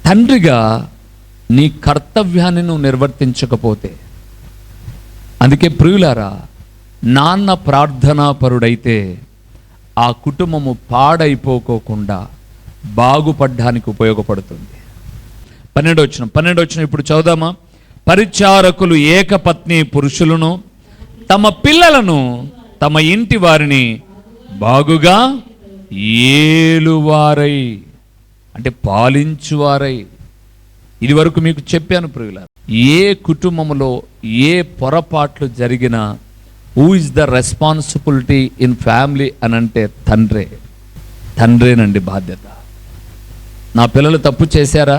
తండ్రిగా నీ కర్తవ్యాన్ని నువ్వు నిర్వర్తించకపోతే, అందుకే ప్రియులారా, నాన్న ప్రార్థనాపరుడైతే ఆ కుటుంబము పాడైపోకోకుండా బాగుపడ్డానికి ఉపయోగపడుతుంది. 12వ వచనం ఇప్పుడు చదువుదామా? పరిచారకులు ఏకపత్ని పురుషులను తమ పిల్లలను తమ ఇంటి వారిని బాగుగా ఏలువారై, అంటే పాలించువారై. ఇది వరకు మీకు చెప్పాను ప్రియులారా, ఏ కుటుంబంలో ఏ పొరపాట్లు జరిగినా who is the responsibility in family అని అంటే తండ్రేనండి బాధ్యత. నా పిల్లలు తప్పు చేశారా,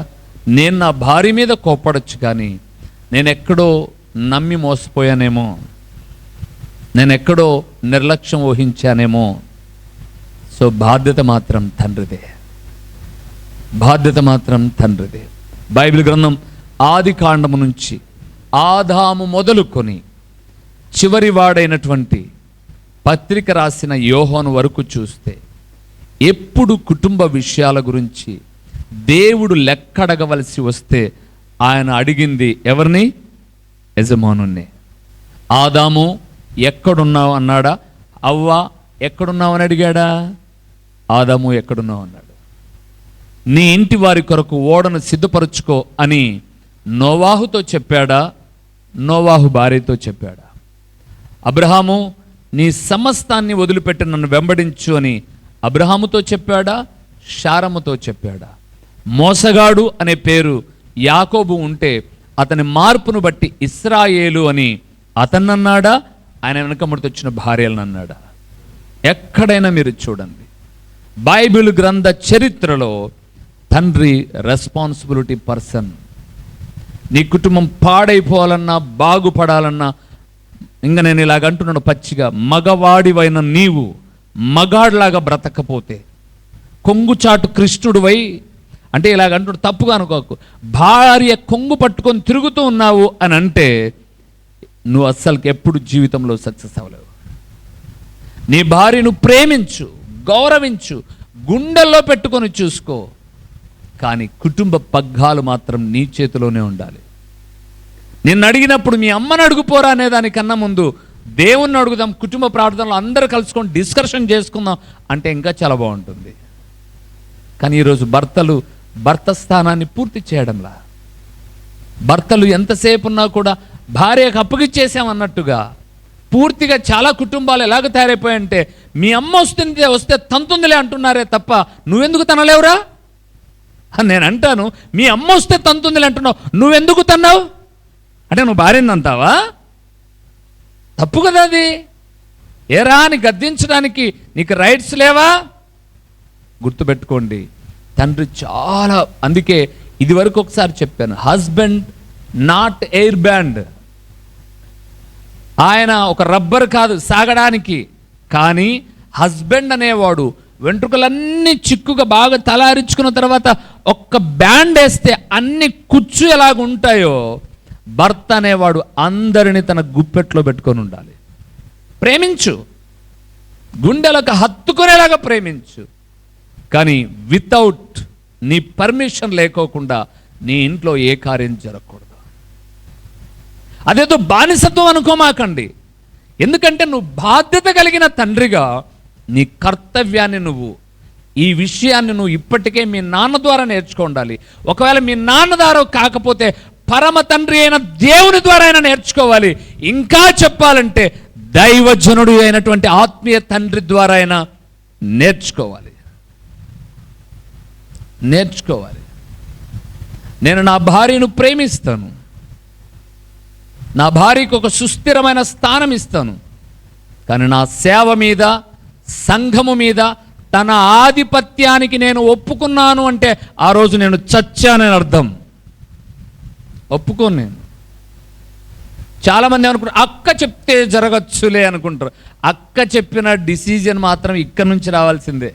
నేను నా భార్య మీద కోప్పడొచ్చు, కానీ నేను ఎక్కడో నమ్మి మోసపోయానేమో, నేను ఎక్కడో నిర్లక్ష్యం వహించానేమో. సో బాధ్యత మాత్రం తండ్రిదే. బైబిల్ గ్రంథం ఆది కాండము నుంచి ఆదాము మొదలుకొని చివరి వాడైనటువంటి పత్రిక రాసిన యోహాను వరకు చూస్తే, ఎప్పుడు కుటుంబ విషయాల గురించి దేవుడు లెక్కడగవలసి వస్తే ఆయన అడిగింది ఎవరిని? యజమానుణ్ణి. ఆదాము ఎక్కడున్నావు అన్నాడా? అవ్వ ఎక్కడున్నావు అని అడిగాడా? ఆదాము ఎక్కడున్నావు అన్నాడు. నీ ఇంటి వారి కొరకు ఓడను సిద్ధపరచుకో అని నోవాహుతో చెప్పాడా? నోవాహు భార్యతో చెప్పాడా? అబ్రహాము నీ సమస్తాన్ని వదిలిపెట్టి నన్ను వెంబడించు అని అబ్రహాముతో చెప్పాడా? శారముతో చెప్పాడా? మోసగాడు అనే పేరు యాకోబు ఉంటే అతని మార్పును బట్టి ఇస్రాయేలు అని అతన్నన్నాడా? ఆయన వెనకముడితో వచ్చిన భార్యలను అన్నాడా? ఎక్కడైనా మీరు చూడండి, బైబిల్ గ్రంథ చరిత్రలో తండ్రి రెస్పాన్సిబిలిటీ పర్సన్. నీ కుటుంబం పాడైపోవాలన్నా బాగుపడాలన్నా, ఇంకా నేను ఇలాగ అంటున్నాను పచ్చిగా, మగవాడివైన నీవు మగాడిలాగా బ్రతకపోతే, కొంగుచాటు కృష్ణుడివై అంటే ఇలాగ అంటున్నాడు, తప్పుగా అనుకోకు, భార్య కొంగు పట్టుకొని తిరుగుతూ ఉన్నావు అని అంటే నువ్వు అస్సలకి ఎప్పుడు జీవితంలో సక్సెస్ అవ్వలేవు. నీ భార్యను ప్రేమించు, గౌరవించు, గుండెల్లో పెట్టుకొని చూసుకో, కానీ కుటుంబ పగ్గాలు మాత్రం నీ చేతిలోనే ఉండాలి. నిన్ను అడిగినప్పుడు మీ అమ్మని అడుగుపోరా అనే దానికన్నా ముందు దేవుణ్ణి అడుగుదాం, కుటుంబ ప్రార్థనలో అందరూ కలుసుకొని డిస్కషన్ చేసుకుందాం అంటే ఇంకా చాలా బాగుంటుంది. కానీ ఈరోజు భర్త స్థానాన్ని పూర్తి చేయడంలా, భర్తలు ఎంతసేపు ఉన్నా కూడా భార్యకు అప్పగిచ్చేసామన్నట్టుగా పూర్తిగా చాలా కుటుంబాలు ఎలాగ తయారైపోయాయంటే, మీ అమ్మ వస్తే తంతుందిలే అంటున్నారే తప్ప నువ్వెందుకు తనలేవురా? నేను అంటాను, మీ అమ్మ వస్తే తంతుందిలే అంటున్నావు, నువ్వెందుకు తన్నావు అంటే నువ్వు భార్యని అంటావా? తప్పు కదా అది. ఏరా అని గద్దించడానికి నీకు రైట్స్ లేవా? గుర్తుపెట్టుకోండి, తండ్రి చాలా, అందుకే ఇది వరకు ఒకసారి చెప్పాను, హస్బెండ్ నాట్ ఎయిర్ బ్యాండ్. ఆయన ఒక రబ్బర్ కాదు సాగడానికి, కానీ హస్బెండ్ అనేవాడు వెంట్రుకలన్నీ చిక్కుగా బాగా తలారించుకున్న తర్వాత ఒక్క బ్యాండ్ వేస్తే అన్ని కుచ్చు ఎలాగుంటాయో, భర్త అనేవాడు అందరినీ తన గుప్పెట్లో పెట్టుకొని ఉండాలి. ప్రేమించు, గుండెలకు హత్తుకునేలాగా ప్రేమించు, కానీ వితౌట్ నీ పర్మిషన్ లేకోకుండా నీ ఇంట్లో ఏ కార్యం జరగకూడదు. అదేదో బానిసత్వం అనుకోమాకండి. ఎందుకంటే నువ్వు బాధ్యత కలిగిన తండ్రిగా నీ కర్తవ్యాన్ని ఈ విషయాన్ని నువ్వు ఇప్పటికే మీ నాన్న ద్వారా నేర్చుకోవాలి. ఒకవేళ మీ నాన్న ద్వారా కాకపోతే పరమ తండ్రి అయిన దేవుని ద్వారా అయినా నేర్చుకోవాలి. ఇంకా చెప్పాలంటే దైవజనుడు అయినటువంటి ఆత్మీయ తండ్రి ద్వారా అయినా నేర్చుకోవాలి. నేను నా భార్యను ప్రేమిస్తాను, నా భార్యకు ఒక సుస్థిరమైన స్థానం ఇస్తాను, కానీ నా సేవ మీద, సంఘము మీద తన ఆధిపత్యానికి నేను ఒప్పుకున్నాను అంటే ఆ రోజు నేను చచ్చానని అర్థం. ఒప్పుకోను నేను. చాలామంది అనుకుంటారు అక్క చెప్తే జరగచ్చులే అనుకుంటారు. అక్క చెప్పిన డిసిజన్ మాత్రం ఇక్కడి నుంచి రావాల్సిందే.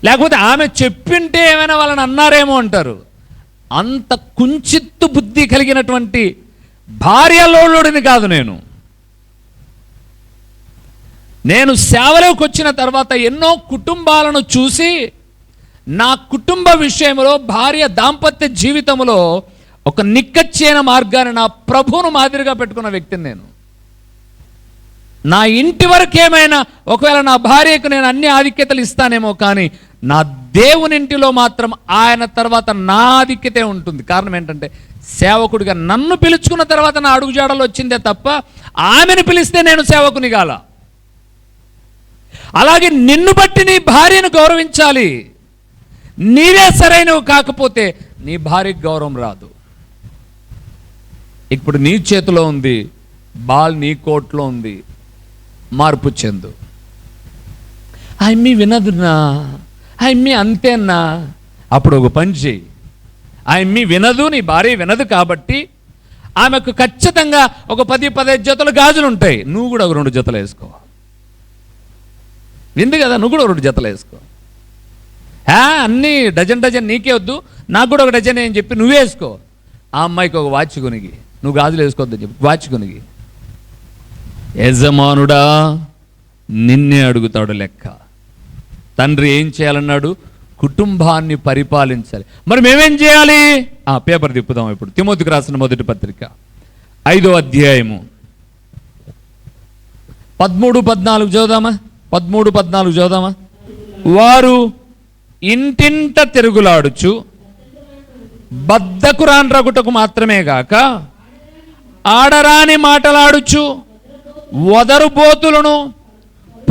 లేకపోతే ఆమె చెప్పింటే ఏమైనా వాళ్ళని అన్నారేమో అంటారు. అంత కుంచిత్తు బుద్ధి కలిగినటువంటి భార్యలోడుని కాదు నేను సేవలోకి వచ్చిన తర్వాత ఎన్నో కుటుంబాలను చూసి నా కుటుంబ విషయంలో, భార్య దాంపత్య జీవితంలో ఒక నిక్కచ్చైన మార్గాన్ని నా ప్రభువును మాదిరిగా పెట్టుకున్న వ్యక్తిని నేను. నా ఇంటి వరకు ఏమైనా, ఒకవేళ నా భార్యకు నేను అన్ని ఆధిక్యతలు ఇస్తానేమో, కానీ నా దేవుని ఇంటిలో మాత్రం ఆయన తర్వాత నా ఆధిక్యతే ఉంటుంది. కారణం ఏంటంటే, సేవకుడిగా నన్ను పిలుచుకున్న తర్వాత నా అడుగుజాడలు వచ్చిందే తప్ప ఆమెను పిలిస్తే నేను సేవకుని కాల. అలాగే నిన్ను బట్టి నీ భార్యను గౌరవించాలి. నీవే సరైనవి కాకపోతే నీ భార్యకు గౌరవం రాదు. ఇప్పుడు నీ చేతిలో ఉంది, బాల్ నీ కోట్లో ఉంది, మార్పు చెందు. అమ్మి వినదున్నా, అమ్మి అంతేనా, అప్పుడు ఒక పని చేయి. అమ్మి వినదు, నీ భార్య వినదు కాబట్టి ఆమెకు ఖచ్చితంగా ఒక 10-15 జతలు గాజులు ఉంటాయి, నువ్వు కూడా ఒక 2 జతలు వేసుకో. వింది కదా, నువ్వు కూడా 2 జతలు వేసుకో. అన్నీ డజన్ నీకే వద్దు, నాకు కూడా ఒక డజన్ అని చెప్పి నువ్వే వేసుకో. ఆ అమ్మాయికి ఒక వాచ్ కొనిగి, నువ్వు గాజులు వేసుకోవద్దని చెప్పి వాచ్ కొనిగి. యజమానుడా నిన్నే అడుగుతాడు లెక్క. తండ్రి ఏం చేయాలన్నాడు? కుటుంబాన్ని పరిపాలించాలి. మరి మేమేం చేయాలి? పేపర్ తిప్పుదాం. ఇప్పుడు తిమోతికి రాసిన మొదటి పత్రిక 5వ అధ్యాయము 13-14 చదువుదామా? 13-14 చదువుదామా? వారు ఇంటింట తిరుగులాడుచు బద్ధకురాని రగుటకు మాత్రమే గాక ఆడరాని మాటలాడుచు వదరుబోతులను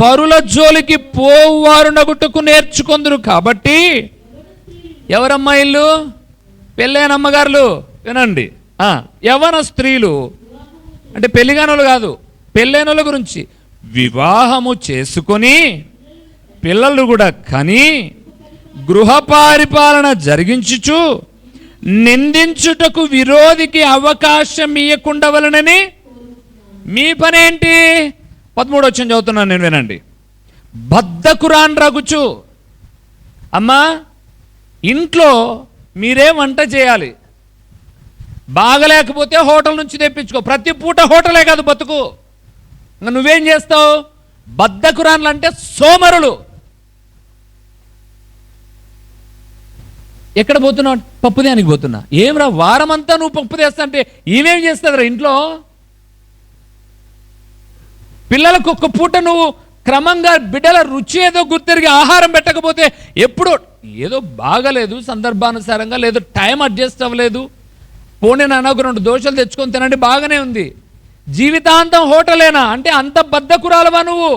పరుల జోలికి పోవారు నగుటకు నేర్చుకొందురు. కాబట్టి ఎవరమ్మా ఇల్లు? పెళ్ళైన అమ్మగారులు వినండి. యవ్వన స్త్రీలు అంటే పెళ్లిగానోళ్ళు కాదు, పెళ్ళైనోళ్ళ గురించి. వివాహము చేసుకొని పిల్లలు కూడా కని గృహ పరిపాలన జరిగించుచు నిందించుటకు విరోధికి అవకాశం ఇయ్యకుండవలనని మీ పనేంటి? 13 వచనం చదువుతున్నాను నేను, వినండి. బద్ధకురాన్ రగుచు. అమ్మా, ఇంట్లో మీరే వంట చేయాలి. బాగలేకపోతే హోటల్ నుంచి తెప్పించుకో. ప్రతి పూట హోటలే కాదు బతుకు. ఇంకా నువ్వేం చేస్తావు? బద్ధకురాన్లు అంటే సోమరులు. ఎక్కడ పోతున్నావు? పప్పు దేనికి పోతున్నా? ఏమరా వారమంతా నువ్వు పప్పు తెస్తా అంటే ఈమెం చేస్తుందిరా ఇంట్లో? పిల్లలకు ఒక్క పూట నువ్వు క్రమంగా బిడ్డల రుచి ఏదో గుర్తిరిగి ఆహారం పెట్టకపోతే, ఎప్పుడు ఏదో బాగలేదు సందర్భానుసారంగా, లేదు టైం అడ్జస్ట్ అవ్వలేదు, పోనీ నాకు 2 దోశలు తెచ్చుకొని తినండి, బాగానే ఉంది. జీవితాంతం హోటలేనా అంటే అంత బద్ధకురాలవా నువ్వు?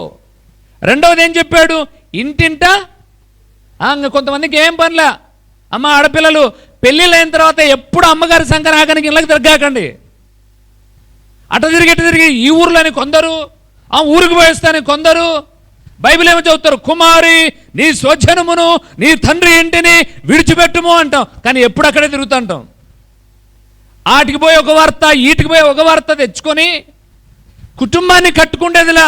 రెండవది ఏం చెప్పాడు? ఇంటింట కొంతమందికి ఏం పనిలే. అమ్మ, ఆడపిల్లలు పెళ్ళిళ్ళు అయిన తర్వాత ఎప్పుడు అమ్మగారి సంఖ్య రాగానికి ఇళ్ళకి తిరగాకండి. అట తిరిగి ఇటు తిరిగి ఈ ఊర్లోని కొందరు, ఆ ఊరికి పోయిస్తాని కొందరు. బైబిల్ ఏమో చదువుతారు? కుమారి నీ స్వజనమును నీ తండ్రి ఇంటిని విడిచిపెట్టుము అంటాం, కానీ ఎప్పుడు అక్కడే తిరుగుతుంటాం. ఆటికి పోయి ఒక వార్త, ఈటికి పోయి ఒక వార్త తెచ్చుకొని కుటుంబాన్ని కట్టుకుండేదిలా.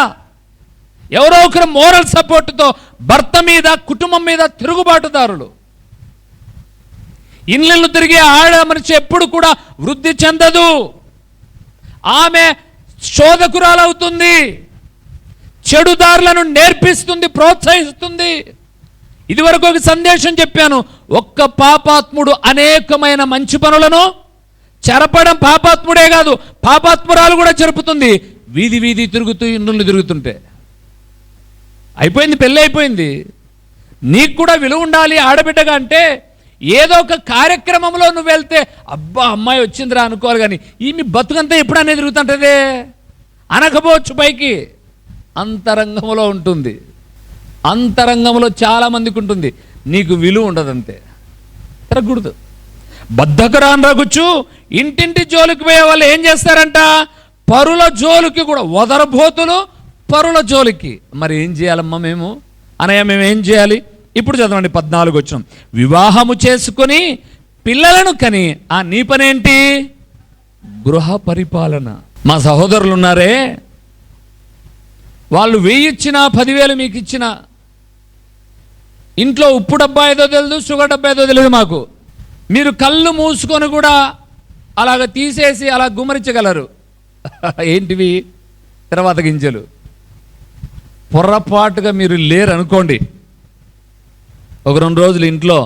ఎవరో ఒకరు మోరల్ సపోర్టుతో భర్త మీద, కుటుంబం మీద తిరుగుబాటుదారులు. ఇళ్ళు తిరిగే ఆడ మనిషి ఎప్పుడు కూడా వృద్ధి చెందదు. ఆమె శోధకురాలవుతుంది, చెడుదారులను నేర్పిస్తుంది, ప్రోత్సహిస్తుంది. ఇదివరకు ఒక సందేశం చెప్పాను. ఒక్క పాపాత్ముడు అనేకమైన మంచి పనులను చెరపడం పాపాత్ముడే కాదు, పాపాత్మురాలు కూడా చెరుపుతుంది. వీధి వీధి తిరుగుతూ, ఇళ్ళు తిరుగుతుంటే అయిపోయింది, పెళ్ళి అయిపోయింది. నీకు కూడా విలువ ఉండాలి ఆడబిడ్డగా. అంటే ఏదో ఒక కార్యక్రమంలో నువ్వు వెళ్తే అబ్బా అమ్మాయి వచ్చిందిరా అనుకోవాలి, కానీ ఈమె బతుకంతా ఎప్పుడనే తిరుగుతుంటదే అనకపోవచ్చు పైకి. అంతరంగంలో ఉంటుంది. అంతరంగంలో చాలామందికి ఉంటుంది, నీకు విలువ ఉండదంతే. తిరగకూడదు. బద్ధకరాన్ రగుచు ఇంటింటి జోలికి పోయే వాళ్ళు ఏం చేస్తారంట? పరుల జోలికి కూడా. వదరబోతులు పరుల జోలికి. మరి ఏం చేయాలమ్మా మేము? అనయ్య మేము ఏం చేయాలి? ఇప్పుడు చదవండి 14 వచనం. వివాహము చేసుకొని పిల్లలను కని నీ పనేంటి? గృహ పరిపాలన. మా సహోదరులు ఉన్నారే, వాళ్ళు 1000 ఇచ్చినా 10,000 మీకు ఇచ్చినా, ఇంట్లో ఉప్పు డబ్బా ఏదో తెలియదు, షుగర్ డబ్బా ఏదో తెలియదు మాకు. మీరు కళ్ళు మూసుకొని కూడా అలాగ తీసేసి అలా గుమరించగలరు. ఏంటివి? తర్వాత గింజలు. పొర్రపాటుగా మీరు లేరు అనుకోండి, ఒక 2 రోజులు ఇంట్లో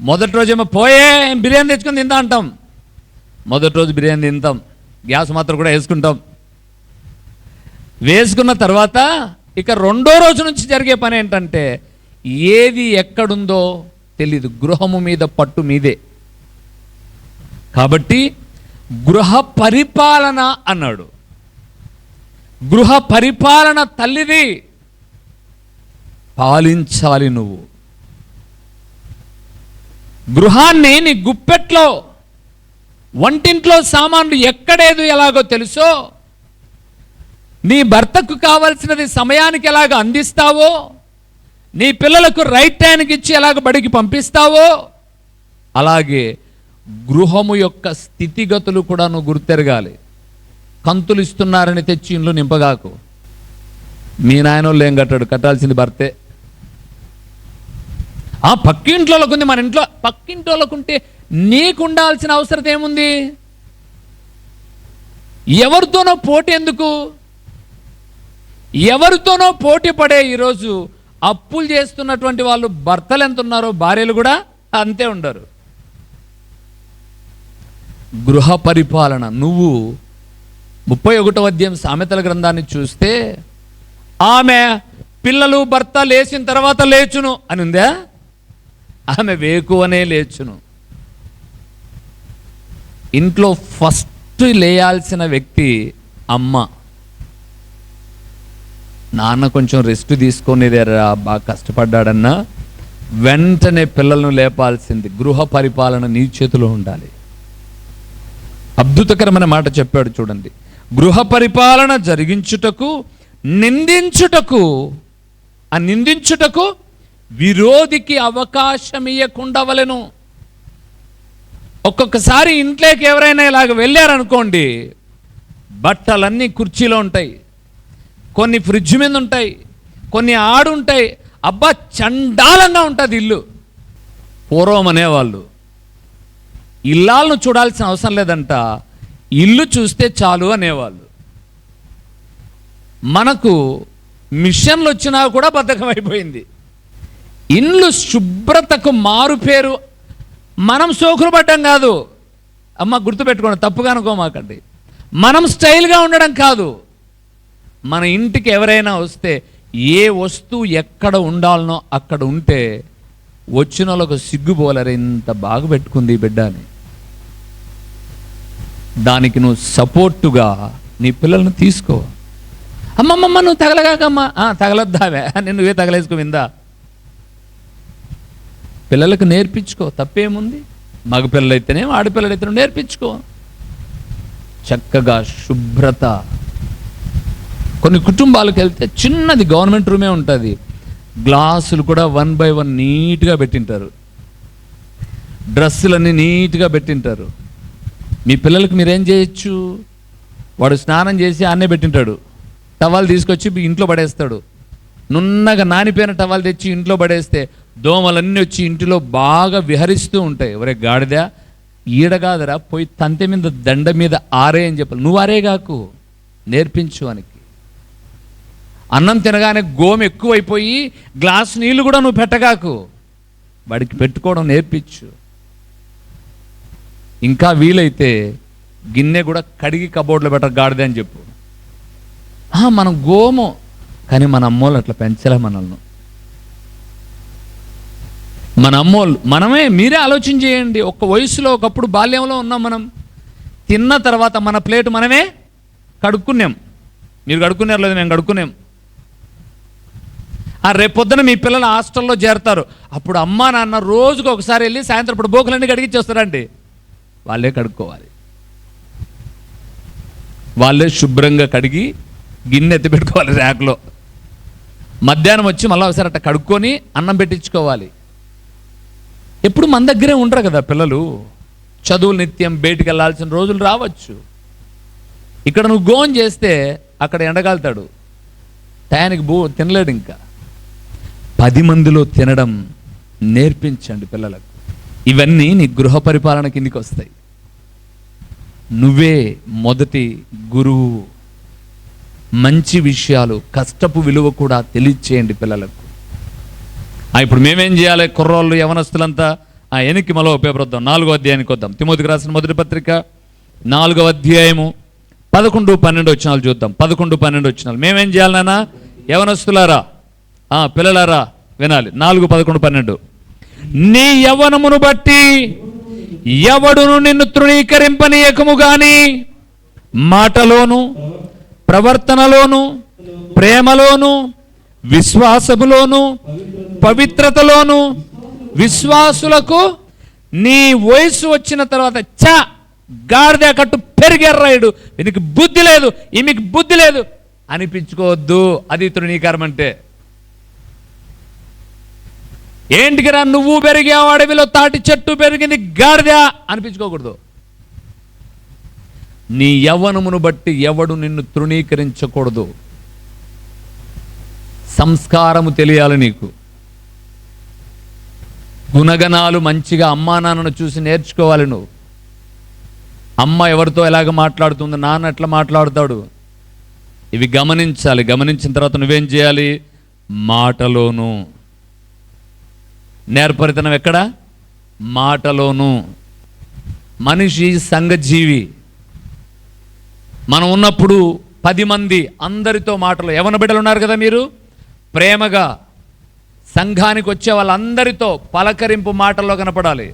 మొదటి రోజేమో పోయే బిర్యానీ తెచ్చుకొని తింటా అంటాం. మొదటి రోజు బిర్యానీ తింటాం, గ్యాస్ మాత్రం కూడా వేసుకున్న తర్వాత ఇక 2వ రోజు నుంచి జరిగే పని ఏంటంటే ఏది ఎక్కడుందో తెలీదు, గృహము మీద పట్టు మీదే. కాబట్టి గృహ పరిపాలన అన్నాడు. గృహ పరిపాలన తల్లిది, పాలించాలి నువ్వు. గృహాన్ని నీ గుప్పెట్లో, వంటింట్లో సామాన్లు ఎక్కడేదు ఎలాగో తెలుసో, నీ భర్తకు కావలసినది సమయానికి ఎలాగ అందిస్తావో, నీ పిల్లలకు రైట్ టైంకి ఇచ్చి ఎలాగ బడికి పంపిస్తావో, అలాగే గృహము యొక్క స్థితిగతులు కూడా నువ్వు గుర్తెరగాలి. కంతులు ఇస్తున్నారని తెచ్చి ఇంట్లో నింపగాకు. మీ నాయనోళ్ళు ఏం కట్టాల్సింది భర్తే. పక్కింట్లోకి ఉంది, మన ఇంట్లో పక్కింట్లోకి ఉంటే నీకు ఉండాల్సిన అవసరం ఏముంది? ఎవరితోనో పోటీ ఎందుకు? ఎవరితోనో పోటీ పడే ఈరోజు అప్పులు చేస్తున్నటువంటి వాళ్ళు భర్తలు ఎంత ఉన్నారో భార్యలు కూడా అంతే ఉండరు. గృహ పరిపాలన. నువ్వు 31వ అధ్యాయం సామెతల గ్రంథాన్ని చూస్తే ఆమె పిల్లలు భర్త లేచిన తర్వాత లేచును అని ఉందా? ఆమె వేకువనే లేచును. ఇంట్లో ఫస్ట్ లేయాల్సిన వ్యక్తి అమ్మ. నాన్న కొంచెం రెస్ట్ తీసుకునేదేరా, బాగా కష్టపడ్డాడన్నా వెంటనే పిల్లలను లేపాల్సింది. గృహ పరిపాలన నీ చేతిలో ఉండాలి. అద్భుతకరమైన మాట చెప్పాడు చూడండి. గృహ పరిపాలన జరిగించుటకు నిందించుటకు, ఆ నిందించుటకు విరోధికి అవకాశం ఇవ్వకుండా వలెను. ఒక్కొక్కసారి ఇంట్లోకి ఎవరైనా ఇలాగ వెళ్ళారనుకోండి, బట్టలన్నీ కుర్చీలో ఉంటాయి, కొన్ని ఫ్రిడ్జ్ మీద ఉంటాయి, కొన్ని ఆడుంటాయి. అబ్బా చండాలంగా ఉంటుంది ఇల్లు. పూర్వం అనేవాళ్ళు ఇల్లాలను చూడాల్సిన అవసరం లేదంట, ఇల్లు చూస్తే చాలు అనేవాళ్ళు. మనకు మిషన్లు వచ్చినా కూడా బద్ధకం అయిపోయింది. ఇల్లు శుభ్రతకు మారు పేరు. మనం సోకులు పడ్డం కాదు, అమ్మ గుర్తుపెట్టుకోండి, తప్పుగా అనుకోమాకండి. మనం స్టైల్గా ఉండడం కాదు. మన ఇంటికి ఎవరైనా వస్తే ఏ వస్తువు ఎక్కడ ఉండాలనో అక్కడ ఉంటే వచ్చిన వాళ్ళకు సిగ్గుపోలేరు, ఇంత బాగా పెట్టుకుంది ఈ బిడ్డ అని. దానికి నువ్వు సపోర్టుగా నీ పిల్లలను తీసుకో. అమ్మమ్మమ్మ నువ్వు తగలగాకమ్మా, తగలొద్దావే అని నువ్వే తగలేసుకోవిందా. పిల్లలకు నేర్పించుకో, తప్పేముంది. మగపిల్లలైతేనే ఆడపిల్లలైతేనే నేర్పించుకో. చక్కగా శుభ్రత. కొన్ని కుటుంబాలకు వెళ్తే చిన్నది గవర్నమెంట్ రూమే ఉంటుంది, గ్లాసులు కూడా 1 by 1 నీట్గా పెట్టింటారు, డ్రెస్సులన్నీ నీట్గా పెట్టింటారు. మీ పిల్లలకు మీరేం చేయొచ్చు? వాడు స్నానం చేసి ఆన్నే పెట్టింటాడు, టవాల్ తీసుకొచ్చి ఇంట్లో పడేస్తాడు. నున్నగా నానిపోయిన టవాల్ తెచ్చి ఇంట్లో పడేస్తే దోమలన్నీ వచ్చి ఇంటిలో బాగా విహరిస్తూ ఉంటాయి. ఒరే గాడిదా, ఈడగాదరా, పోయి తంతె మీద దండ మీద ఆరే అని చెప్పాలి. నువ్వు ఆరేగాకు, నేర్పించు వానికి. అన్నం తినగానే గోము ఎక్కువైపోయి గ్లాస్ నీళ్ళు కూడా నువ్వు పెట్టగాకు, వాడికి పెట్టుకోవడం నేర్పించు. ఇంకా వీలైతే గిన్నె కూడా కడిగి కబోర్డ్లో పెట్ట గాడిదే అని చెప్పు. మనం గోము, కానీ మన అమ్మోళ్ళు అట్లా పెంచలే మనల్ని. మన అమ్మోళ్ళు మీరే ఆలోచన చేయండి. ఒక వయసులో ఒకప్పుడు బాల్యంలో ఉన్నాం మనం. తిన్న తర్వాత మన ప్లేట్ మనమే కడుక్కున్నాం. మీరు కడుక్కున్నారు లేదు, మేము కడుక్కున్నాం. రేపొద్దున మీ పిల్లలు హాస్టల్లో చేరతారు, అప్పుడు అమ్మా నాన్న రోజుకు ఒకసారి వెళ్ళి సాయంత్రం ఇప్పుడు బోకులన్నీ కడిగిచ్చేస్తారండి. వాళ్ళే కడుక్కోవాలి, వాళ్ళే శుభ్రంగా కడిగి గిన్నె ఎత్తి పెట్టుకోవాలి ర్యాక్లో. మధ్యాహ్నం వచ్చి మళ్ళీ ఒకసారి అట్లా కడుక్కొని అన్నం పెట్టించుకోవాలి. ఎప్పుడు మన దగ్గరే ఉండరు కదా పిల్లలు. చదువులు నిత్యం బయటికి వెళ్ళాల్సిన రోజులు రావచ్చు. ఇక్కడ నువ్వు గోన్ చేస్తే అక్కడ ఎండగాలుతాడు, టయానికి తినలేడు. ఇంకా 10 మందిలో తినడం నేర్పించండి పిల్లలకు. ఇవన్నీ నీ గృహ పరిపాలన కిందికి వస్తాయి. నువ్వే మొదటి గురువు. మంచి విషయాలు, కష్టపు విలువ కూడా తెలియచేయండి పిల్లలకు. ఇప్పుడు మేమేం చేయాలి? కుర్రోళ్ళు యవనస్తులంతా వెనక్కి మళ్ళీ పేపర్ వద్దాం, 4వ అధ్యాయానికి వద్దాం. తిమోతికి రాసిన మొదటి పత్రిక 4వ అధ్యాయము 11-12 వచనాలు చూద్దాం. 11-12 వచనాలు. మేమేం చేయాలన్నా? యవనస్తులారా, పిల్లలారా వినాలి. 4:11-12. నీ యవ్వనమును బట్టి ఎవడును నిన్ను తృణీకరింపనీయకము గాని మాటలోను, ప్రవర్తనలోను, ప్రేమలోను, విశ్వాసములోను, పవిత్రతలోను, విశ్వాసులకు నీ వయసు వచ్చిన తర్వాత గాడిద కట్టు పెరిగెర్రాయుడు, ఈయనకి బుద్ధి లేదు, ఈమెకి బుద్ధి లేదు అనిపించుకోవద్దు. అది తృణీకారం అంటే. ఏంటికిరా నువ్వు పెరిగావు, అడవిలో తాటి చెట్టు పెరిగింది, గాడిద అనిపించుకోకూడదు. నీ యవ్వనమును బట్టి ఎవడు నిన్ను తృణీకరించకూడదు. సంస్కారము తెలియాలి నీకు. గుణగణాలు మంచిగా అమ్మా నాన్నను చూసి నేర్చుకోవాలి నువ్వు. అమ్మ ఎవరితో ఎలాగ మాట్లాడుతుంది, నాన్న ఎట్లా మాట్లాడతాడు, ఇవి గమనించాలి. గమనించిన తర్వాత నువ్వేం చేయాలి? మాటలోను. నేర్పరితనం ఎక్కడ? మాటలోను. మనిషి సంఘజీవి. మనం ఉన్నప్పుడు 10 మంది అందరితో మాటలు, యవన బిడ్డలు ఉన్నారు కదా మీరు, ప్రేమగా సంఘానికి వచ్చే వాళ్ళందరితో పలకరింపు మాటల్లో కనపడాలి.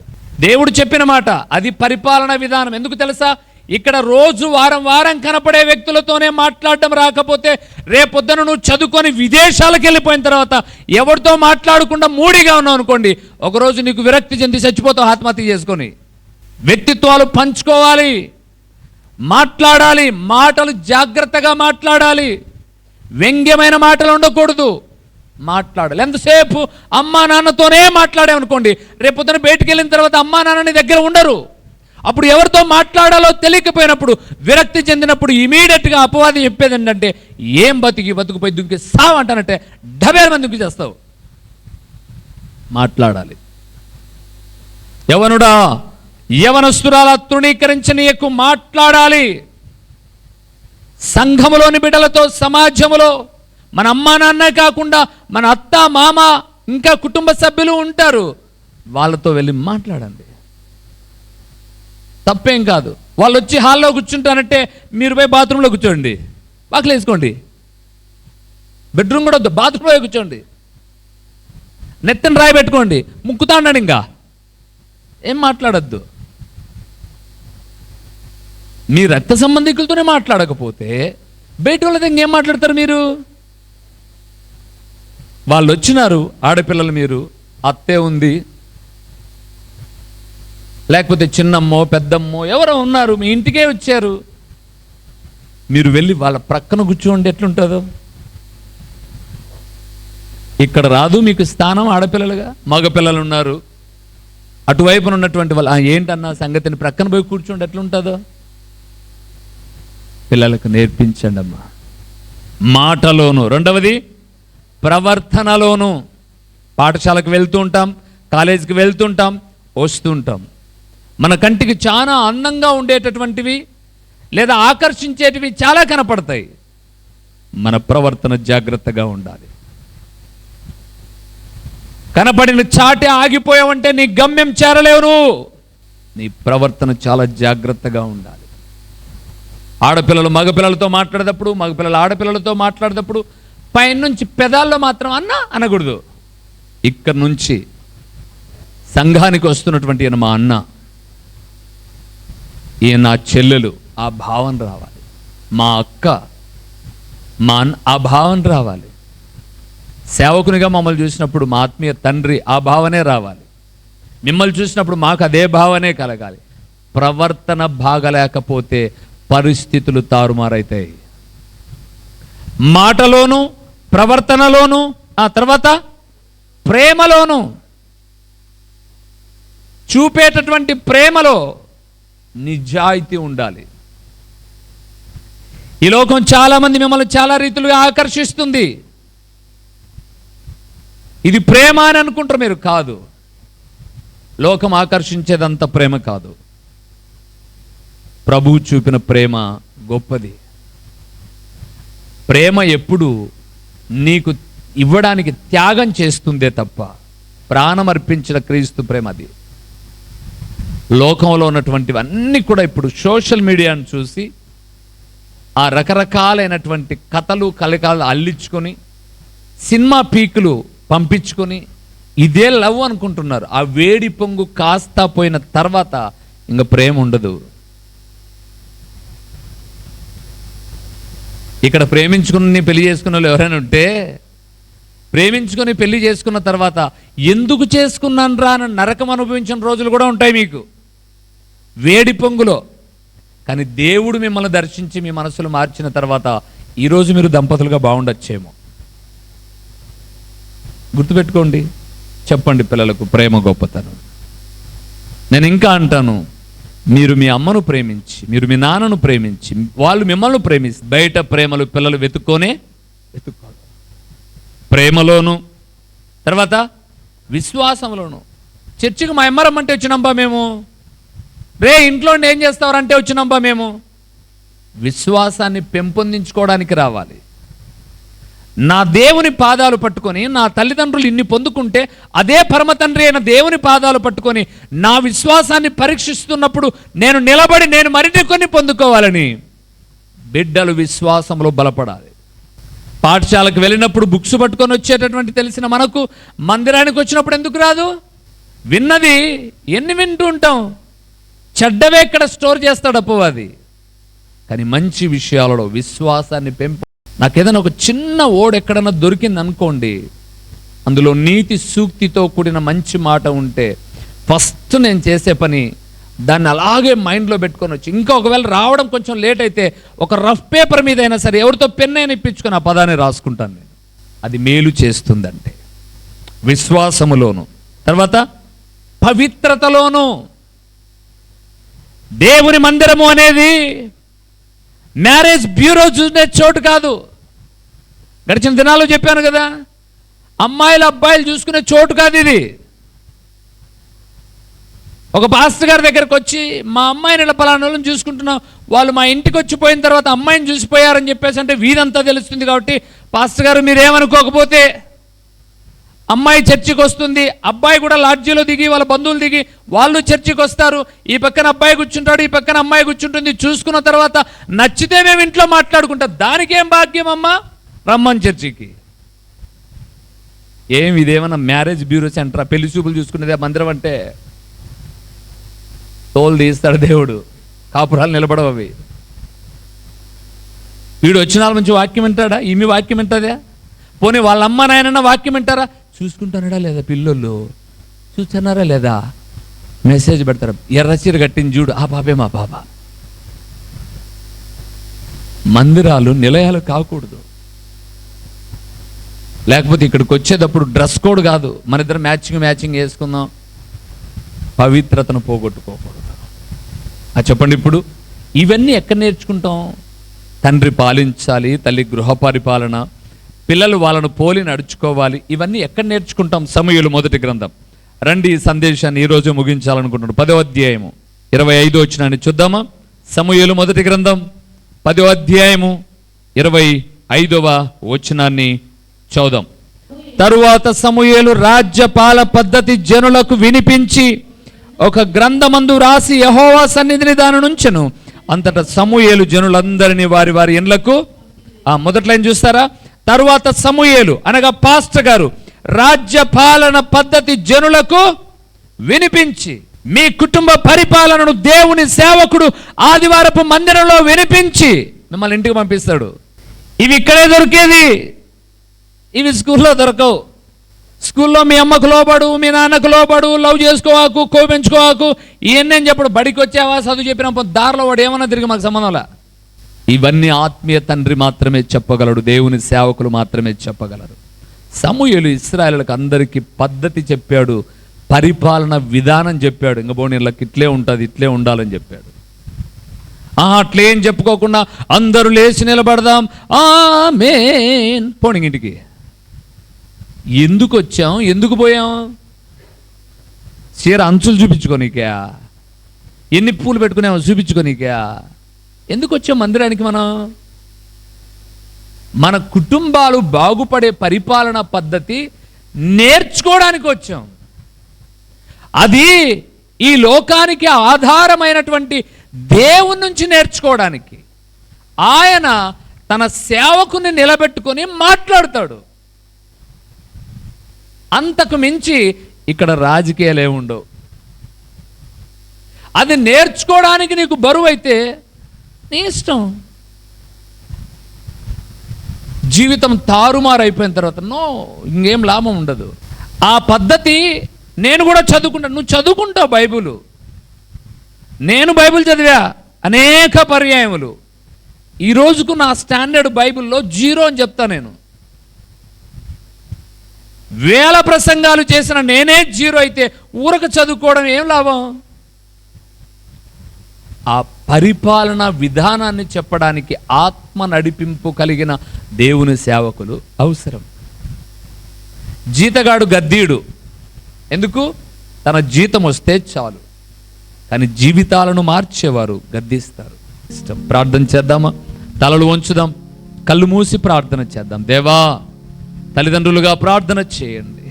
దేవుడు చెప్పిన మాట అది పరిపాలన విధానం. ఎందుకు తెలుసా? ఇక్కడ రోజు వారం కనపడే వ్యక్తులతోనే మాట్లాడడం రాకపోతే రేపొద్దున నువ్వు చదువుకొని విదేశాలకు వెళ్ళిపోయిన తర్వాత ఎవరితో మాట్లాడకుండా మూడిగా ఉన్నావు అనుకోండి, ఒకరోజు నీకు విరక్తి చెంది చచ్చిపోతావు ఆత్మహత్య చేసుకొని. వ్యక్తిత్వాలు పంచుకోవాలి, మాట్లాడాలి, మాటలు జాగ్రత్తగా మాట్లాడాలి, వ్యంగ్యమైన మాటలు ఉండకూడదు. మాట్లాడాలి. ఎంతసేపు అమ్మా నాన్నతోనే మాట్లాడామనుకోండి, రేపొద్దున బయటికి వెళ్ళిన తర్వాత అమ్మా నాన్నని దగ్గర ఉండరు. అప్పుడు ఎవరితో మాట్లాడాలో తెలియకపోయినప్పుడు, విరక్తి చెందినప్పుడు ఇమీడియట్గా అపవాది చెప్పేది ఏంటంటే, ఏం బతుకుపోయి దుంకి సావు అంటానంటే డబేల మంది దుంకి చేస్తావు. మాట్లాడాలి. యవనుడా, యవనస్తురాల తృణీకరించనీయకు, మాట్లాడాలి. సంఘములోని బిడ్డలతో, సమాజములో మన అమ్మా నాన్నే కాకుండా మన అత్త మామ ఇంకా కుటుంబ సభ్యులు ఉంటారు, వాళ్ళతో వెళ్ళి మాట్లాడండి. తప్పేం కాదు. వాళ్ళు వచ్చి హాల్లో కూర్చుంటానంటే మీరు పోయి బాత్రూంలో కూర్చోండి, వాకిలు వేసుకోండి. బెడ్రూమ్ కూడా వద్దు, బాత్రూంలో కూర్చోండి. నెత్తని రాయి పెట్టుకోండి, ముక్కుతా అన్నాడు, ఇంకా ఏం మాట్లాడద్దు. మీ రక్త సంబంధికులతోనే మాట్లాడకపోతే బయట వాళ్ళతో ఇంకేం మాట్లాడతారు మీరు? వాళ్ళు వచ్చినారు, ఆడపిల్లలు, మీరు అత్తే ఉంది, లేకపోతే చిన్నమ్మో పెద్దమ్మో ఎవరో ఉన్నారు, మీ ఇంటికే వచ్చారు, మీరు వెళ్ళి వాళ్ళ ప్రక్కన కూర్చోండి. ఎట్లుంటుందో ఇక్కడ రాదు మీకు స్థానం. ఆడపిల్లలుగా మగపిల్లలు ఉన్నారు, అటువైపున ఉన్నటువంటి వాళ్ళు ఏంటన్నా సంగతిని ప్రక్కన పోయి కూర్చోండి, ఎట్లుంటుందో పిల్లలకు నేర్పించండి అమ్మా. మాటలోను. రెండవది ప్రవర్తనలోను. పాఠశాలకు వెళ్తూ ఉంటాం, కాలేజీకి వెళ్తుంటాం, వస్తుంటాం. మన కంటికి చాలా అందంగా ఉండేటటువంటివి లేదా ఆకర్షించేటివి చాలా కనపడతాయి. మన ప్రవర్తన జాగ్రత్తగా ఉండాలి. కనపడిన చాటే ఆగిపోయావంటే నీ గమ్యం చేరలేవు. నీ ప్రవర్తన చాలా జాగ్రత్తగా ఉండాలి. ఆడపిల్లలు మగపిల్లలతో మాట్లాడేటప్పుడు, మగపిల్లలు ఆడపిల్లలతో మాట్లాడేటప్పుడు పైనుంచి పెదాల్లో మాత్రం అన్న అనకూడదు. ఇక్కడ నుంచి సంఘానికి వస్తున్నటువంటి ఈయన మా అన్న, ఈయన నా చెల్లెలు, ఆ భావన రావాలి. మా అక్క, మా అన్న, ఆ భావన రావాలి. సేవకునిగా మమ్మల్ని చూసినప్పుడు మా ఆత్మీయ తండ్రి, ఆ భావనే రావాలి. మిమ్మల్ని చూసినప్పుడు మాకు అదే భావనే కలగాలి. ప్రవర్తన బాగలేకపోతే పరిస్థితులు తారుమారైతాయి. మాటలోను, ప్రవర్తనలోను, ఆ తర్వాత ప్రేమలోను. చూపేటటువంటి ప్రేమలో నిజాయితీ ఉండాలి. ఈ లోకం చాలామంది మిమ్మల్ని చాలా రీతులుగా ఆకర్షిస్తుంది. ఇది ప్రేమ అని అనుకుంటారు మీరు. కాదు, లోకం ఆకర్షించేదంత ప్రేమ కాదు. ప్రభువు చూపిన ప్రేమ గొప్పది. ప్రేమ ఎప్పుడు నీకు ఇవ్వడానికి త్యాగం చేస్తుందే తప్ప ప్రాణం అర్పించిన క్రీస్తు ప్రేమ అది. లోకంలో ఉన్నటువంటివన్నీ కూడా ఇప్పుడు సోషల్ మీడియాను చూసి ఆ రకరకాలైనటువంటి కథలు కలకాలు అల్లించుకొని సినిమా పీకులు పంపించుకొని ఇదే లవ్ అనుకుంటున్నారు. ఆ వేడి పొంగు కాస్త పోయిన తర్వాత ఇంకా ప్రేమ ఉండదు. ఇక్కడ ప్రేమించుకుని పెళ్లి చేసుకున్న వాళ్ళు ఎవరైనా ఉంటే, ప్రేమించుకొని పెళ్లి చేసుకున్న తర్వాత ఎందుకు చేసుకున్నాను రా అని నరకం అనుభవించిన రోజులు కూడా ఉంటాయి మీకు వేడి పొంగులో. కానీ దేవుడు మిమ్మల్ని దర్శించి మీ మనసులు మార్చిన తర్వాత ఈరోజు మీరు దంపతులుగా బాగుండొచ్చేమో. గుర్తుపెట్టుకోండి, చెప్పండి పిల్లలకు ప్రేమ గొప్పతనం. నేను ఇంకా అంటాను, మీరు మీ అమ్మను ప్రేమించి, మీరు మీ నాన్నను ప్రేమించి, వాళ్ళు మిమ్మల్ని ప్రేమించి, బయట ప్రేమలు పిల్లలు వెతుక్కోవాలి. ప్రేమలోను, తర్వాత విశ్వాసంలోను. చర్చికి మా అమ్మ రమ్మంటే వచ్చినాంబా మేము, రే ఇంట్లో ఏం చేస్తావారంటే వచ్చినాంబా మేము. విశ్వాసాన్ని పెంపొందించుకోవడానికి రావాలి. నా దేవుని పాదాలు పట్టుకొని, నా తల్లిదండ్రులు ఇన్ని పొందుకుంటే అదే పరమ తండ్రి అయిన దేవుని పాదాలు పట్టుకొని నా విశ్వాసాన్ని పరీక్షిస్తున్నప్పుడు నేను నిలబడి నేను మరిన్ని కొన్ని పొందుకోవాలని బిడ్డలు విశ్వాసంలో బలపడాలి. పాఠశాలకు వెళ్ళినప్పుడు బుక్స్ పట్టుకొని వచ్చేటటువంటి తెలిసిన మనకు మందిరానికి వచ్చినప్పుడు ఎందుకు రాదు? విన్నది ఎన్ని వింటూ ఉంటాం. చెడ్డవే ఇక్కడ స్టోర్ చేస్తాడు అపవాది. కానీ మంచి విషయాలలో విశ్వాసాన్ని నాకేదైనా ఒక చిన్న ఓడ ఎక్కడన్నా దొరికింది అనుకోండి, అందులో నీతి సూక్తితో కూడిన మంచి మాట ఉంటే ఫస్ట్ నేను చేసే పని దాన్ని అలాగే మైండ్లో పెట్టుకొని వచ్చి, ఇంకా ఒకవేళ రావడం కొంచెం లేట్ అయితే ఒక రఫ్ పేపర్ మీద అయినా సరే ఎవరితో పెన్ అయినా ఇప్పించుకొని ఆ పదాన్ని రాసుకుంటాను నేను. అది మేలు చేస్తుందంటే విశ్వాసములోను, తర్వాత పవిత్రతలోను. దేవుని మందిరము అనేది మ్యారేజ్ బ్యూరో చూసే చోటు కాదు. గడిచిన దినాల్లో చెప్పాను కదా, అమ్మాయిలు అబ్బాయిలు చూసుకునే చోటు కాదు ఇది. ఒక పాస్టర్ గారి దగ్గరకు వచ్చి, మా అమ్మాయిని ఇలా పలానా వాళ్ళని చూసుకుంటున్నాం, వాళ్ళు మా ఇంటికి వచ్చిపోయిన తర్వాత అమ్మాయిని చూసిపోయారని చెప్పేసి అంటే వీరంతా తెలుస్తుంది. కాబట్టి పాస్టర్ గారు మీరేమనుకోకపోతే అమ్మాయి చర్చికి వస్తుంది, అబ్బాయి కూడా లాడ్జీలో దిగి వాళ్ళ బంధువులు దిగి వాళ్ళు చర్చికి వస్తారు. ఈ పక్కన అబ్బాయి కూర్చుంటాడు, ఈ పక్కన అమ్మాయి కూర్చుంటుంది. చూసుకున్న తర్వాత నచ్చితే మేము ఇంట్లో మాట్లాడుకుంటాం. దానికేం భాగ్యం అమ్మా, రమ్మని చర్చికి. ఇదేమన్నా మ్యారేజ్ బ్యూరో సెంటరా? పెళ్లి చూపులు చూసుకునేదే మందిరం అంటే? తోలు తీస్తాడు దేవుడు, కాపురాలు నిలబడవు అవి. వీడు వచ్చిన వాళ్ళ నుంచి వాక్యం వింటాడా? ఈమె వాక్యం వింటుందా? పోనీ వాళ్ళ అమ్మ నాయనన్న వాక్యం వింటారా? చూసుకుంటున్నాడా లేదా? పిల్లలు చూస్తున్నారా లేదా? మెసేజ్ పెడతారా? ఎర్రచీర కట్టింది చూడు, ఆ బాబే మా బాబా. మందిరాలు నిలయాలు కాకూడదు. లేకపోతే ఇక్కడికి వచ్చేటప్పుడు డ్రెస్ కోడ్ కాదు, మన ఇద్దరు మ్యాచింగ్ వేసుకుందాం. పవిత్రతను పోగొట్టుకోకూడదు. చెప్పండి, ఇప్పుడు ఇవన్నీ ఎక్కడ నేర్చుకుంటాం? తండ్రి పాలించాలి, తల్లి గృహ పరిపాలన, పిల్లలు వాళ్ళను పోలి నడుచుకోవాలి. ఇవన్నీ ఎక్కడ నేర్చుకుంటాం? సమూయేలు మొదటి గ్రంథం. రండి, ఈ సందేశాన్ని ఈరోజు ముగించాలనుకుంటున్నాడు. 10వ అధ్యాయము 25వ వచనాన్ని చూద్దామా? సమూయేలు మొదటి గ్రంథం 10వ అధ్యాయము 25వ వచనాన్ని చదుదాం. తరువాత సమూయేలు రాజ్యపాల పద్ధతి జనులకు వినిపించి ఒక గ్రంథమందు రాసి యెహోవా సన్నిధిని దాని నుంచెను. అంతటా సమూయేలు జనులందరినీ వారి వారి ఇండ్లకు, మొదటి లైన్ చూస్తారా? తరువాత సమూయేలు అనగా పాస్టర్ గారు రాజ్యపాలన పద్ధతి జనులకు వినిపించి, మీ కుటుంబ పరిపాలనను దేవుని సేవకుడు ఆదివారపు మందిరంలో వినిపించి మిమ్మల్ని ఇంటికి పంపిస్తాడు. ఇవి ఇక్కడే దొరికేది, ఇవి స్కూల్లో దొరకవు. స్కూల్లో మీ అమ్మకు లోబడు, మీ నాన్నకు లోబడు, లవ్ చేసుకోవాకు, కోపించుకోవాకు, ఇవన్నీ అని చెప్పడు. బడికి వచ్చావా, చదువు చెప్పినప్పుడు దారిలో వాడు ఏమన్నా తిరిగి మాకు సంబంధంలా. ఇవన్నీ ఆత్మీయ తండ్రి మాత్రమే చెప్పగలడు, దేవుని సేవకులు మాత్రమే చెప్పగలరు. సమూయేలు ఇశ్రాయేలులకు అందరికీ పద్ధతి చెప్పాడు, పరిపాలన విధానం చెప్పాడు. ఇంక బోనీళ్ళకి ఇట్లే ఉంటుంది, ఇట్లే ఉండాలని చెప్పాడు. అట్లేం చెప్పుకోకుండా అందరూ లేచి నిలబడదాం, ఆమేన్, పోనీ ఇంటికి. ఎందుకు వచ్చాం, ఎందుకు పోయాం? చీర అంచులు చూపించుకోనీకా? ఎన్ని పూలు పెట్టుకున్నామో చూపించుకోనీకా? ఎందుకు వచ్చాం మందిరానికి? మన కుటుంబాలు బాగుపడే పరిపాలన పద్ధతి నేర్చుకోవడానికి వచ్చాం. అది ఈ లోకానికి ఆధారమైనటువంటి దేవుని నుంచి నేర్చుకోవడానికి ఆయన తన సేవకుని నిలబెట్టుకొని మాట్లాడతాడు. అంతకు మించి ఇక్కడ రాజకీయాలు ఏముండవు. అది నేర్చుకోవడానికి నీకు బరువు అయితే నీ ఇష్టం. జీవితం తారుమారైపోయిన తర్వాత ఇంకేం లాభం ఉండదు. ఆ పద్ధతి నేను కూడా చదువుకుంటాను. నువ్వు చదువుకుంటావు బైబిల్, నేను బైబిల్ చదివా అనేక పర్యాయములు. ఈ రోజుకు నా స్టాండర్డ్ బైబిల్లో 0 అని చెప్తా. నేను వేల ప్రసంగాలు చేసిన నేనే 0 అయితే ఊరక చదువుకోవడం ఏం లాభం? ఆ పరిపాలన విధానాన్ని చెప్పడానికి ఆత్మ నడిపింపు కలిగిన దేవుని సేవకులు అవసరం. జీతగాడు గద్దీడు. ఎందుకు? తన జీతం వస్తే చాలు. కానీ జీవితాలను మార్చేవారు గద్దిస్తారు. ఇష్టం. ప్రార్థన చేద్దామా? తలలు వంచుదాం, కళ్ళు మూసి ప్రార్థన చేద్దాం. దేవా, తల్లిదండ్రులుగా ప్రార్థన చేయండి.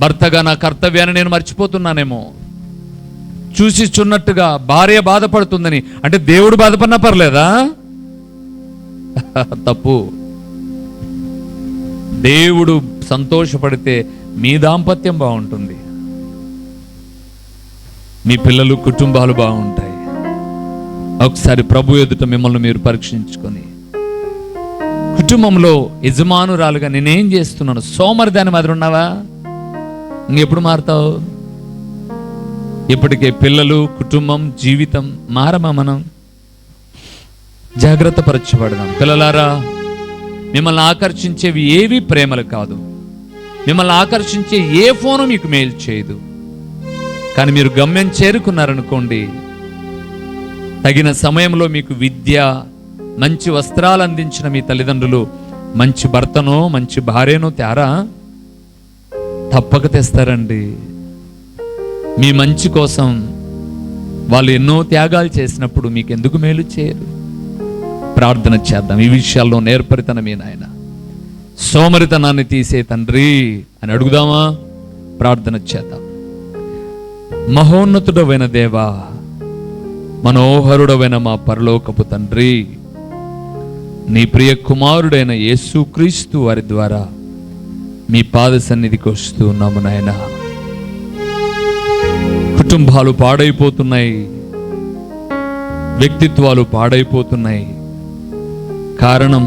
భర్తగా నా కర్తవ్యాన్ని నేను మర్చిపోతున్నానేమో. చూసి చున్నట్టుగా భార్య బాధపడుతుందని అంటే దేవుడు బాధపడినా పర్లేదా? తప్పు. దేవుడు సంతోషపడితే మీ దాంపత్యం బాగుంటుంది, మీ పిల్లలు కుటుంబాలు బాగుంటాయి. ఒకసారి ప్రభు ఎదుట మిమ్మల్ని మీరు పరీక్షించుకొని, కుటుంబంలో యజమానురాలుగా నేనేం చేస్తున్నాను? సోమరిదాని మాదిరి ఉన్నావా? ఇంకెప్పుడు మారుతావు? ఇప్పటికే పిల్లలు, కుటుంబం, జీవితం మారమా? మనం జాగ్రత్త పరచబడదాం. పిల్లలారా, మిమ్మల్ని ఆకర్షించేవి ఏవి ప్రేమలు కాదు. మిమ్మల్ని ఆకర్షించే ఏ ఫోను మీకు మేలు చేయదు. కానీ మీరు గమ్యం చేరుకున్నారనుకోండి, తగిన సమయంలో మీకు విద్య, మంచి వస్త్రాలు అందించిన మీ తల్లిదండ్రులు మంచి భర్తనో మంచి భార్యనో తేరా తప్పక తెస్తారండి. మీ మంచి కోసం వాళ్ళు ఎన్నో త్యాగాలు చేసినప్పుడు మీకు ఎందుకు మేలు చేయరు? ప్రార్థన చేద్దాం. ఈ విషయాల్లో నేర్పరితనమే నాయన, సోమరితనాన్ని తీసే తండ్రి అని అడుగుదామా? ప్రార్థన చేద్దాం. మహోన్నతుడవైన దేవా, మనోహరుడవైన మా పరలోకపు తండ్రి, నీ ప్రియ కుమారుడైన యేసుక్రీస్తు వారి ద్వారా మీ పాద సన్నిధికి వస్తూ ఉన్నాము నాయన. కుటుంబాలు పాడైపోతున్నాయి, వ్యక్తిత్వాలు పాడైపోతున్నాయి. కారణం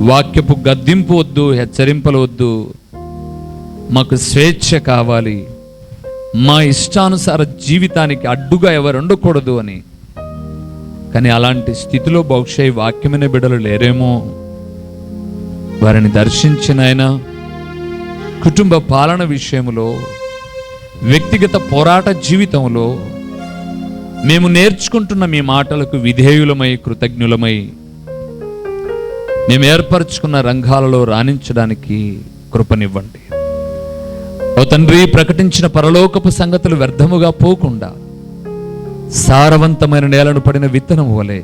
వాక్యపు గద్దింపు వద్దు, హెచ్చరింపలు వద్దు. మాకు స్వేచ్ఛ కావాలి, మా ఇష్టానుసార జీవితానికి అడ్డుగా ఎవరు ఉండకూడదు అని. కానీ అలాంటి స్థితిలో బహుశా వాక్యమైన బిడ్డలు లేరేమో. వారిని దర్శించిన ఆయన కుటుంబ పాలన విషయంలో, వ్యక్తిగత పోరాట జీవితంలో మేము నేర్చుకుంటున్న మీ మాటలకు విధేయులమై, కృతజ్ఞులమై, మేము ఏర్పరచుకున్న రంగాలలో రాణించడానికి కృపనివ్వండి. ఓ తండ్రి, ప్రకటించిన పరలోకపు సంగతులు వ్యర్థముగా పోకుండా సారవంతమైన నేలను పడిన విత్తనం వలె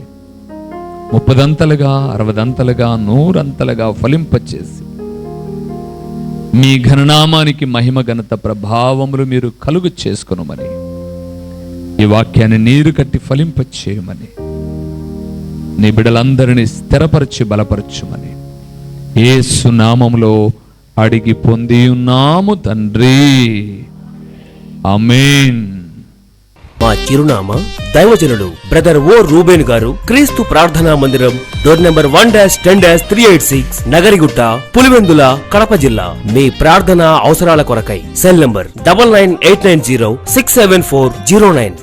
30 60 100 ఫలింపచేసి మీ ఘననామానికి మహిమ, ఘనత, ప్రభావములు మీరు కలుగు చేసుకొనుమని, ఈ వాక్యాన్ని నీరు కట్టి ఫలింపచేయమని, నీ బిడ్డలందరినీ స్థిరపరచి బలపరచుమని యేసు నామములో అడిగి పొంది ఉన్నాము తండ్రి. ఆమేన్. మా చిరునామా దైవజనుడు బ్రదర్ ఓ రూబేన్ గారు, క్రీస్తు ప్రార్థనా మందిరం, డోర్ నెంబర్ 1-10-386, నగరిగుట్ట, పులివెందుల, కడప జిల్లా. మీ ప్రార్థన అవసరాల కొరకై సెల్ నంబర్ 9989067409.